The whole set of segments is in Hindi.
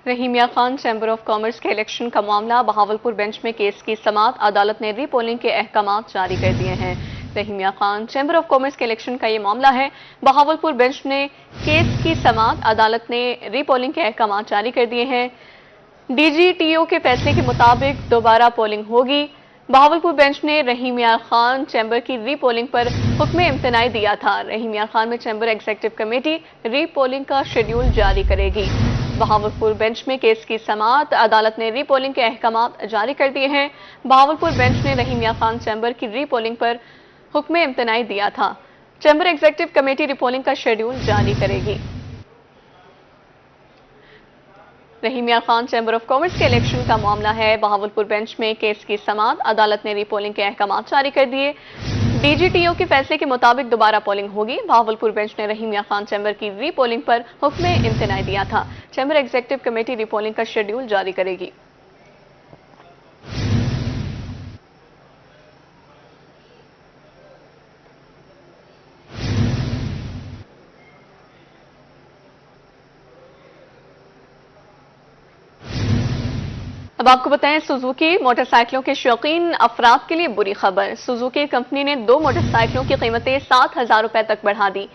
Rahimiya Khan chamber of commerce के इलेक्शन का मामला, बहावलपुर बेंच में केस की समाअत, अदालत ने रीपोलिंग के अहकाम जारी कर दिए हैं। Rahimiya Khan chamber of commerce के इलेक्शन का ये मामला है। बहावलपुर बेंच ने केस की समाअत, अदालत ने रीपोलिंग के अहकाम जारी कर दिए हैं। डीजीटीओ के फैसले के मुताबिक दोबारा पोलिंग होगी। बहावलपुर बेंच ने रहीमिया खान चैम्बर की रीपोलिंग पर हुक्म इम्तनाई दिया था। रहीमिया खान में चैम्बर एग्जीक्यूटिव कमेटी रीपोलिंग का शेड्यूल जारी करेगी। बहावलपुर बेंच में केस की समाअत, अदालत ने रीपोलिंग के अहकाम जारी कर दिए हैं। बहावलपुर बेंच ने रहीमिया खान चैम्बर की रीपोलिंग पर हुक्म इम्तनाई दिया था। चैम्बर एग्जीक्यूटिव कमेटी रीपोलिंग का शेड्यूल जारी करेगी। Rahimiya Khan chamber of commerce के इलेक्शन का मामला है। बहावलपुर बेंच में केस की समाअत, अदालत ने रीपोलिंग के अहकाम जारी कर दिए। डीजीटीओ के फैसले के मुताबिक दोबारा पोलिंग होगी। बहावलपुर बेंच ने रहीमिया खान चैम्बर की रीपोलिंग पर हुक्म इम्तनाई दिया था। चैम्बर एग्जीक्यूटिव कमेटी रीपोलिंग का शेड्यूल जारी करेगी। अब आपको बताएं, सुजुकी मोटरसाइकिलों के शौकीन अफराद के लिए बुरी खबर। सुजुकी कंपनी ने 2 मोटरसाइकिलों की कीमतें 7,000 रुपए तक बढ़ा दी।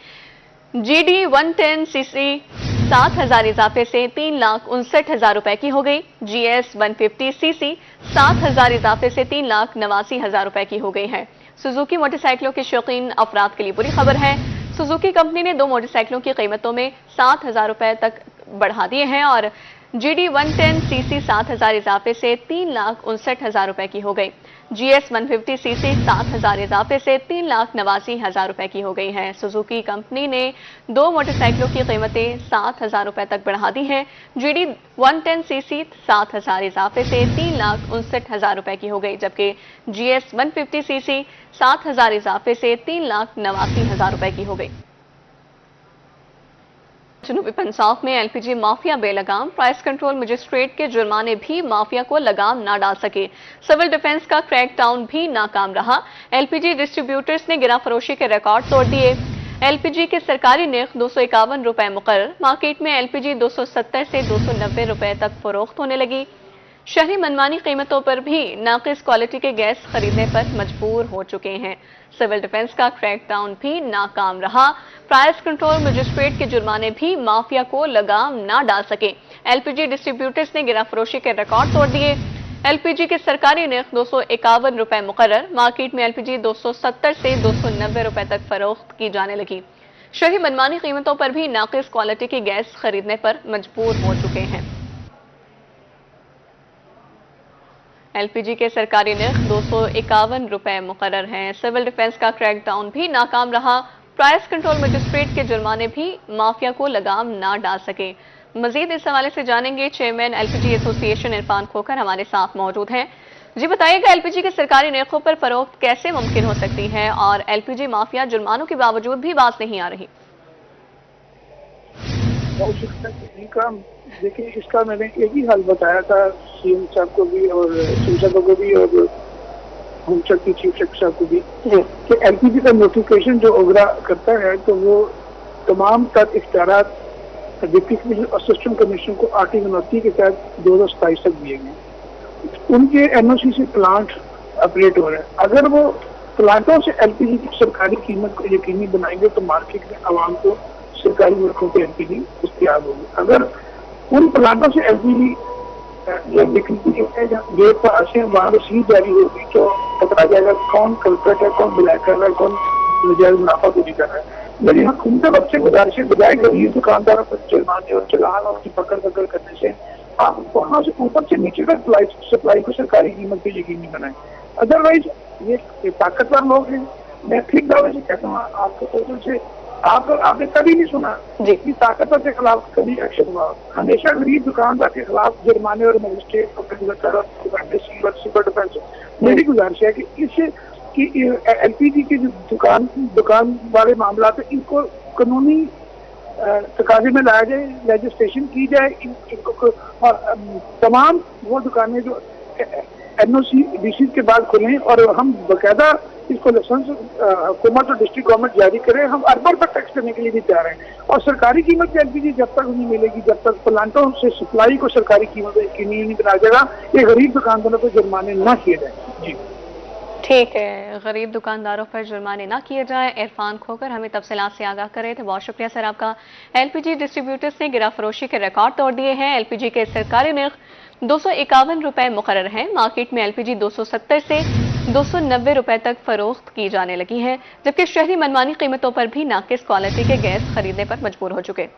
GD 110 सीसी 7,000 इजाफे से 3,59,000 रुपए की हो गई। GS 150 सीसी 7,000 इजाफे से 3,89,000 रुपए की हो गई है। सुजुकी मोटरसाइकिलों के शौकीन अफराद के लिए बुरी खबर है। सुजुकी कंपनी ने 2 मोटरसाइकिलों की कीमतों में 7,000 रुपए तक बढ़ा दिए हैं और GD 110 सीसी 7,000 इजाफे से 3,59,000 रुपए की हो गई। GS 150 सीसी 7,000 इजाफे से 3,89,000 रुपए की हो गई है। सुजुकी कंपनी ने 2 मोटरसाइकिलों की कीमतें 7,000 रुपए तक बढ़ा दी हैं। GD 110 सीसी 7,000 इजाफे से 3,59,000 रुपए की हो गई, जबकि GS 150 सीसी 7,000 इजाफे से 3,89,000 रुपए की हो गई। जनूबी पंजाब में LPG माफिया बेलगाम, प्राइस कंट्रोल मजिस्ट्रेट के जुर्माने भी माफिया को लगाम ना डाल सके। सिविल डिफेंस का क्रैकडाउन भी नाकाम रहा। LPG डिस्ट्रीब्यूटर्स ने गिरा फरोशी के रिकॉर्ड तोड़ दिए। LPG के सरकारी नर्ख 251 रुपए मुकर्रर, मार्केट में LPG 270 से 290 रुपए तक फरोख्त होने लगी। शहरी मनमानी कीमतों पर भी नाकिस क्वालिटी के गैस खरीदने पर मजबूर हो चुके हैं। सिविल डिफेंस का क्रैकडाउन भी नाकाम रहा। प्राइस कंट्रोल मजिस्ट्रेट के जुर्माने भी माफिया को लगाम ना डाल सके। LPG डिस्ट्रीब्यूटर्स ने गिराफरोशी के रिकॉर्ड तोड़ दिए। LPG के सरकारी नर्ख 251 रुपए मुकर्रर, मार्केट में LPG 270 से 290 रुपए तक फरोख्त की जाने लगी। शहरी मनमानी कीमतों पर भी नाकिस क्वालिटी की गैस खरीदने पर मजबूर हो चुके हैं। LPG के सरकारी नर्ख 251 रुपए मुकर्रर हैं। सिविल डिफेंस का क्रैकडाउन भी नाकाम रहा। प्राइस कंट्रोल मजिस्ट्रेट के जुर्माने भी माफिया को लगाम ना डाल सके। मजीद इस हवाले से जानेंगे। Chairman LPG association Irfan Khokhar हमारे साथ मौजूद हैं। जी बताइएगा, LPG के सरकारी नर्खों पर फरोख्त कैसे मुमकिन हो सकती है और LPG माफिया जुर्मानों के बावजूद भी बाज नहीं आ रही? देखिए, इसका मैंने एक ही हल बताया था CM साहब को भी और सिंह साहब को भी और होम सेक्रेटरी की चीफ सेक्रेटरी साहब को भी कि LPG का नोटिफिकेशन जो ओगरा करता है तो वो तमाम तक इख्तियारात डिप्टी कमिश्नर और असिस्टेंट कमिश्नर को आर्टिकल 29 के तहत 2027 तक दिए गए। उनके NOC से प्लांट ऑपरेट हो रहे हैं। अगर वो प्लांटों से LPG की सरकारी कीमत को यकीनी बनाएंगे तो मार्केट में आवाम को सरकारी नर्खों पर LPG दस्तयाब होगी। अगर उन प्लांटों से LPG गेट पर आशे वहां रसीद जारी होगी तो पता जाएगा कौन कल्प्रेट है, कौन ब्लैक कर रहा है, कौन नजायज मुनाफा पूरी कर रहा है। मेरी हुकूमत बच्चे गुजारिश बजाय गरीब दुकानदारों पर जुर्माने और चलान और उसकी पकड़ करने से आप वहां से ऊपर से नीचे तक सप्लाई को सरकारी कीमत पे यकीनी बनाए। अदरवाइज ये ताकतवर लोग हैं। मैं ठीक दावे से कहता हूँ आपको से आपने कभी नहीं सुना कि ताकतवर के खिलाफ कभी एक्शन हुआ। हमेशा गरीब दुकानदार के खिलाफ जुर्माने और मजिस्ट्रेट और डिफेंस। मेरी गुजारिश है कि इससे LPG की जो दुकान वाले मामला है इनको कानूनी तकाजे में लाया जाए, लेजिस्लेशन की जाए। इनको तमाम वो दुकानें जो एनओसी डीसी के बाद खुलें और हम बकायदा इसको लाइसेंस हुकूमत और डिस्ट्रिक्ट गवर्नमेंट जारी करें। हम अरबों तक टैक्स करने के लिए भी तैयार हैं और सरकारी कीमत की एलपीजी जब तक नहीं मिलेगी, जब तक प्लांटों से सप्लाई को सरकारी कीमत यकीनी नहीं बनाया जाएगा, ये गरीब दुकानदारों पर जुर्माने ना किए जाए। जी ठीक है, गरीब दुकानदारों पर जुर्माने ना किए जाए। इरफान खोकर हमें तफसीलात से आगाह कर रहे थे, बहुत शुक्रिया सर आपका। एलपीजी डिस्ट्रीब्यूटर्स ने गिरा फरोशी के रिकॉर्ड तोड़ दिए हैं। एलपीजी के सरकारी नर्ख 251 रुपए मुकर्रर हैं। मार्केट में एलपीजी 270 से 290 रुपए तक फरोख्त की जाने लगी है, जबकि शहरी मनमानी कीमतों पर भी नाकिस क्वालिटी के गैस खरीदने पर मजबूर हो चुके।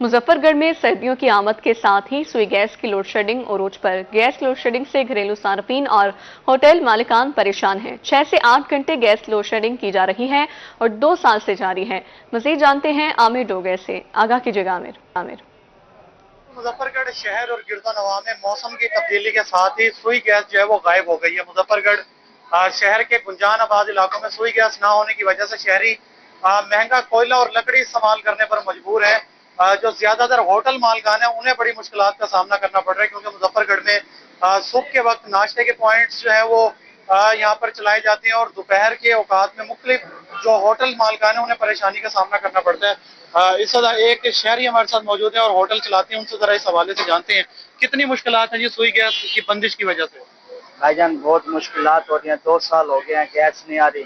मुजफ्फरगढ़ में सर्दियों की आमद के साथ ही सुई गैस की लोड शेडिंग उरूज पर। गैस लोड शेडिंग से घरेलू सार्फिन और होटल मालिकान परेशान हैं। 6 से 8 घंटे गैस लोड शेडिंग की जा रही है और 2 साल से जारी है। मजीद जानते हैं आमिर डोगर से, आगाह कीजिएगा आमिर। मुजफ्फरगढ़ शहर और गिरदोनवा में मौसम की तब्दीली के साथ ही सुई गैस जो है वो गायब हो गई है। मुजफ्फरगढ़ शहर के गुंजान आबाद इलाकों में सुई गैस ना होने की वजह से शहरी महंगा कोयला और लकड़ी इस्तेमाल करने पर मजबूर है। जो ज्यादातर होटल मालकान है उन्हें बड़ी मुश्किलात का सामना करना पड़ रहा है, क्योंकि मुजफ्फरगढ़ में सुबह के वक्त नाश्ते के पॉइंट्स जो है वो यहाँ पर चलाए जाते हैं और दोपहर के औकात में मुख्तलिफ जो होटल मालकान है उन्हें परेशानी का सामना करना पड़ता है। इस तरह एक शहरी हमारे साथ मौजूद है और होटल चलाते हैं, उनसे जरा इस हवाले से जानते हैं कितनी मुश्किलात हैं जी सुई गैस की बंदिश की वजह से। भाईजान बहुत मुश्किलात हो रही हैं, 2 साल हो गए हैं, गैस नहीं आ रही,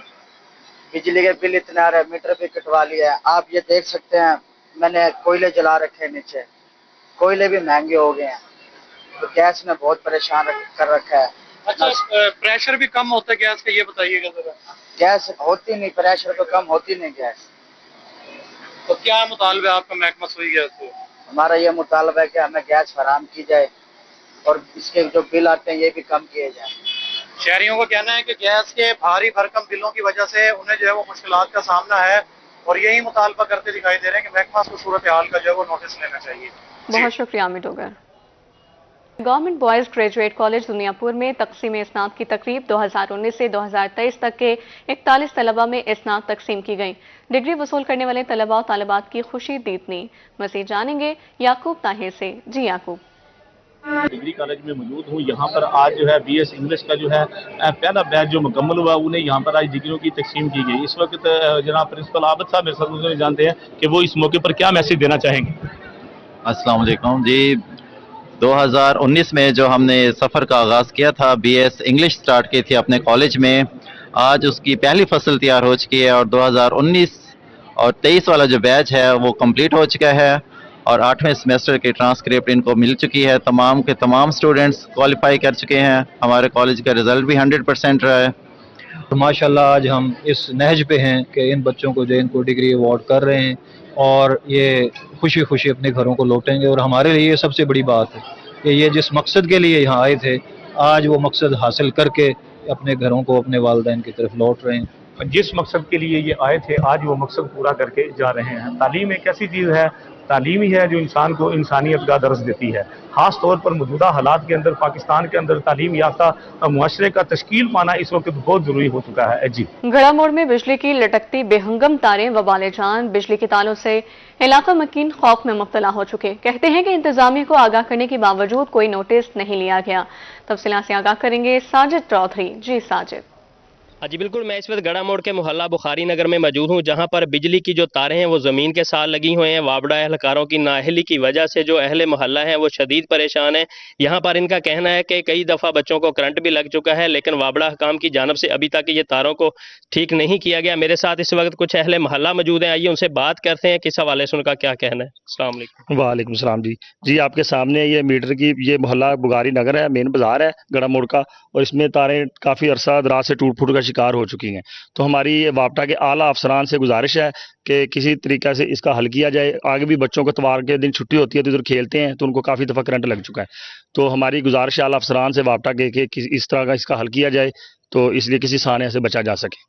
बिजली के बिल इतने आ रहे हैं, मीटर भी कटवा लिया है। आप ये देख सकते हैं मैंने कोयले जला रखे हैं, नीचे कोयले भी महंगे हो गए हैं, तो गैस ने बहुत परेशान कर रखा है। अच्छा, प्रेशर भी कम होता है गैस का, ये बताइएगा जरा। गैस होती नहीं, प्रेशर तो कम होती नहीं गैस। तो क्या मुतालबा है आपका महकमा सुई गैस से? हमारा ये मुतालबा है कि हमें गैस फराहम की जाए और इसके जो बिल आते हैं ये भी कम किए जाए। शहरियों का कहना है कि गैस के भारी भरकम बिलों की वजह से उन्हें जो है वो मुश्किलात का सामना है और यही मुतालबा करते दिखाई दे रहे हैं कि महकमा को सूरत हाल का जो है वो नोटिस लेना चाहिए। बहुत शुक्रिया Aamir Dogar. Government boys graduate college Duniyapur में तकसीम इस्नात की तकरीब 2019 से 2023 तक के 41 तलबा में इस्नात तकसीम की गई। डिग्री वसूल करने वाले तलबा और तालिबात की खुशी दीदनी। मज़ीद जानेंगे याकूब ताहिर से। जी याकूब। डिग्री कॉलेज में मौजूद हूँ। यहाँ पर आज जो है बीएस इंग्लिश का जो है पहला बैच जो मुकम्मल हुआ, उन्हें यहाँ पर आज डिग्रियों की तकसीम की गई। इस वक्त जनाब प्रिंसिपल आबिद साहब मेरे साथ जानते हैं कि वो इस मौके पर क्या मैसेज देना चाहेंगे। अस्सलाम वालेकुम जी। 2019 में जो हमने सफ़र का आगाज़ किया था, बीएस इंग्लिश स्टार्ट की थी अपने कॉलेज में, आज उसकी पहली फसल तैयार हो चुकी है और 2019 और 23 वाला जो बैच है वो कंप्लीट हो चुका है और 8वें सेमेस्टर की ट्रांसक्रिप्ट इनको मिल चुकी है। तमाम के तमाम स्टूडेंट्स क्वालिफाई कर चुके हैं। हमारे कॉलेज का रिज़ल्ट भी 100% रहा है। तो माशाल्लाह आज हम इस नहज पे हैं कि इन बच्चों को जो इनको डिग्री अवार्ड कर रहे हैं और ये खुशी खुशी अपने घरों को लौटेंगे। और हमारे लिए ये सबसे बड़ी बात है कि ये जिस मकसद के लिए यहाँ आए थे, आज वो मकसद हासिल करके अपने घरों को, अपने वालिदैन की तरफ लौट रहे हैं। जिस मकसद के लिए ये आए थे आज वो मकसद पूरा करके जा रहे हैं। तालीम एक ऐसी चीज़ है, तालीम ही है जो इंसान को इंसानियत का दर्स देती है। ख़ास तौर पर मौजूदा हालात के अंदर पाकिस्तान के अंदर तालीम याफ्ता मुआशरे का तश्कील पाना इस वक्त बहुत ज़रूरी हो चुका है। जी, गड़ा मोड़ में बिजली की लटकती बेहंगम तारें वबाले जान। बिजली के तारों से इलाका मकीन खौफ में मुब्तला हो चुके। कहते हैं कि इंतजामिया को आगाह करने के बावजूद कोई नोटिस नहीं लिया गया। तफसीलात से आगाह करेंगे साजिद चौधरी। जी साजिद। हाँ जी बिल्कुल, मैं इस वक्त गड़ा मोड़ के मोहल्ला बुखारी नगर में मौजूद हूँ, जहाँ पर बिजली की जो तारें हैं वो ज़मीन के साथ लगी हुई हैं। वाबड़ा एहलकारों की नाअहली की वजह से जो अहले मोहल्ला हैं वो शदीद परेशान हैं। यहाँ पर इनका कहना है कि कई दफ़ा बच्चों को करंट भी लग चुका है, लेकिन वाबड़ा हकाम की जानब से अभी तक ये तारों को ठीक नहीं किया गया। मेरे साथ इस वक्त कुछ अहले मोहल्ला मौजूद हैं, आइए उनसे बात करते हैं किस हवाले से उनका क्या कहना है। अस्सलाम वालेकुम। वालेकुम सलाम जी। जी, आपके सामने ये मीटर की ये मोहल्ला बुखारी नगर है, मेन बाजार है गड़ा मोड़ का, और इसमें तारें काफ़ी अरसा दराज से टूट फूट का शिकार हो चुकी हैं। तो हमारी वापटा के आला अफसरान से गुजारिश है कि किसी तरीक़े से इसका हल किया जाए। आगे भी बच्चों को इतवार के दिन छुट्टी होती है तो इधर खेलते हैं, तो उनको काफ़ी दफ़ा करंट लग चुका है। तो हमारी गुजारिश है आला अफसरान से वापटा के कि इस तरह का इसका हल किया जाए, तो इसलिए किसी साने से बचा जा सके।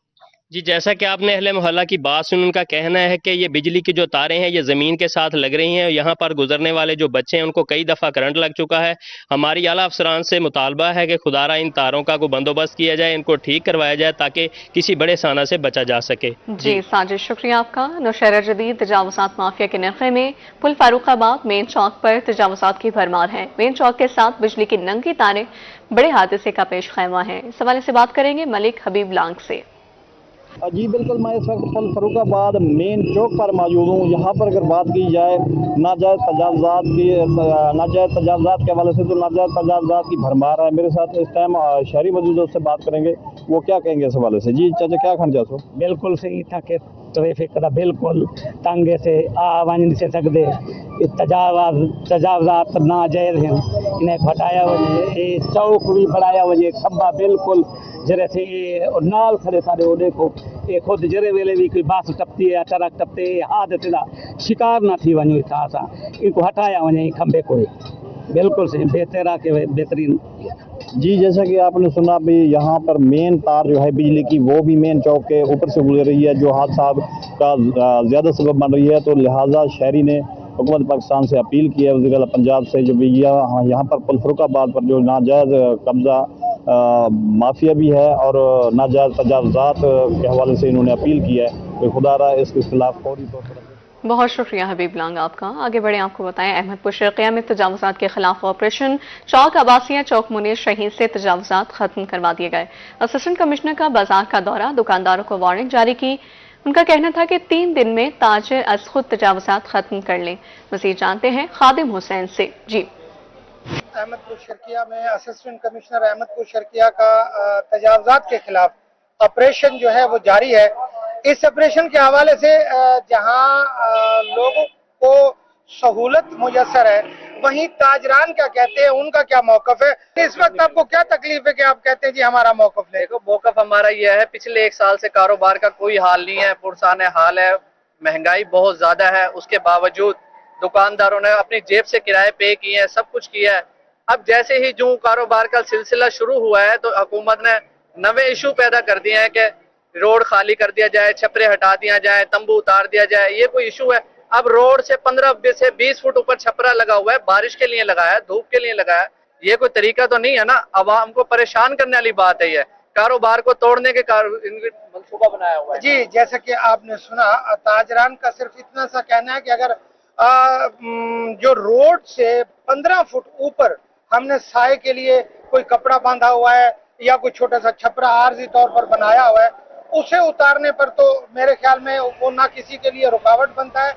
जी, जैसा कि आपने अहले मोहल्ला की बात सुनी, उनका कहना है कि ये बिजली की जो तारें हैं ये ज़मीन के साथ लग रही हैं। यहाँ पर गुजरने वाले जो बच्चे हैं उनको कई दफ़ा करंट लग चुका है। हमारी आला अफसरान से मुतालबा है कि खुदारा इन तारों का कोई बंदोबस्त किया जाए, इनको ठीक करवाया जाए ताकि किसी बड़े साना से बचा जा सके। जी साजिद, शुक्रिया आपका। नौशहरा जदीद तजावुज़ात माफिया के नफ़े में पुल फारूखाबाद मेन चौक पर तजावुज़ात की भरमार है। मेन चौक के साथ बिजली की नंगी तारें बड़े हादसे का पेश खैमा है। इस हवाले से बात करेंगे मलिक हबीब लांग से। जी बिल्कुल, मैं इस वक्त फरुखाबाद मेन चौक पर मौजूद हूँ। यहाँ पर अगर बात की जाए नाजायज़ तजावुज़ात के हवाले से, तो नाजायज़ तजावुज़ात की भरमार है। मेरे साथ इस टाइम शहरी मौजूद है, उससे बात करेंगे, वो क्या कहेंगे इस हवाले से। जी चाचा, क्या खन जासो? बिल्कुल सही था कि ट्रैफिक का बिल्कुल तंगे से आ वञ नहीं सकते। तजावुज़ात नाजायज़ हैं, इन्हें हटाया वजे, चौक भी बढ़ाया वजे, खंबा बिल्कुल जरे से और नाल खड़े सारे वो देखो, ये खुद जरे वेले भी कोई बस टपती है, ट्रक टपते, हादसे का शिकार ना थी वञो। हितां सां इनको हटाया वञे खंबे को, बिल्कुल सही बेहतरा के बेहतरीन। जी, जैसा कि आपने सुना भी, यहाँ पर मेन तार जो है बिजली की, वो भी मेन चौक के ऊपर से गुजर रही है, जो हादसा का ज़्यादा सबब बन रही है। तो लिहाजा शहरी ने हुकूमत पाकिस्तान से अपील की है, वज़ीर आला पंजाब से, जो भी यहाँ पर पुल फरुखाबाद पर जो नाजायज़ कब्ज़ा माफिया भी है और नाजायज़ तजावुज़ात के हवाले से इन्होंने अपील की है कि खुदारा इसके खिलाफ फौरी तौर पर। बहुत शुक्रिया हबीब लांग आपका। आगे बढ़े, आपको बताएं अहमदपुर शर्किया में तजावुज़ात के खिलाफ ऑपरेशन। चौक अब्बासिया चौक मुनीर शहीद से तजावुज़ात खत्म करवा दिए गए। असिस्टेंट कमिश्नर का बाजार का दौरा, दुकानदारों को वार्निंग जारी की। उनका कहना था कि 3 दिन में ताजिर अज खुद तजावुज़ात खत्म कर लें। मज़ीद जानते हैं खादिम हुसैन से। जी, अहमदपुर शर्किया में असिस्टेंट कमिश्नर अहमदपुर शर्किया का तजावुज़ात के खिलाफ ऑपरेशन जो है वो जारी है। इस ऑपरेशन के हवाले से जहां लोगों को सहूलत मुयस्सर है, वहीं ताजरान क्या कहते हैं, उनका क्या मौकफ है। इस वक्त आपको क्या तकलीफ है कि आप कहते हैं जी हमारा मौकफ नहीं? देखो, मौकफ हमारा यह है, पिछले 1 साल से कारोबार का कोई हाल नहीं है, पुरसाने हाल है, महंगाई बहुत ज्यादा है। उसके बावजूद दुकानदारों ने अपनी जेब से किराए पे किए हैं, सब कुछ किया है। अब जैसे ही जो कारोबार का सिलसिला शुरू हुआ है, तो हुकूमत ने नवे इशू पैदा कर दिए हैं कि रोड खाली कर दिया जाए, छपरे हटा दिया जाए, तंबू उतार दिया जाए। ये कोई इशू है? अब रोड से 15 से 20 फुट ऊपर छपरा लगा हुआ है, बारिश के लिए लगाया है, धूप के लिए लगाया है। ये कोई तरीका तो नहीं है ना। आवाम को परेशान करने वाली बात है। ये कारोबार को तोड़ने के मंसूबा बनाया हुआ है। जी, जैसा कि आपने सुना, ताजरान का सिर्फ इतना सा कहना है कि अगर जो रोड से 15 फुट ऊपर हमने साए के लिए कोई कपड़ा बांधा हुआ है या कोई छोटा सा छपरा आर्जी तौर पर बनाया हुआ है, उसे उतारने पर तो मेरे ख्याल में वो ना किसी के लिए रुकावट बनता है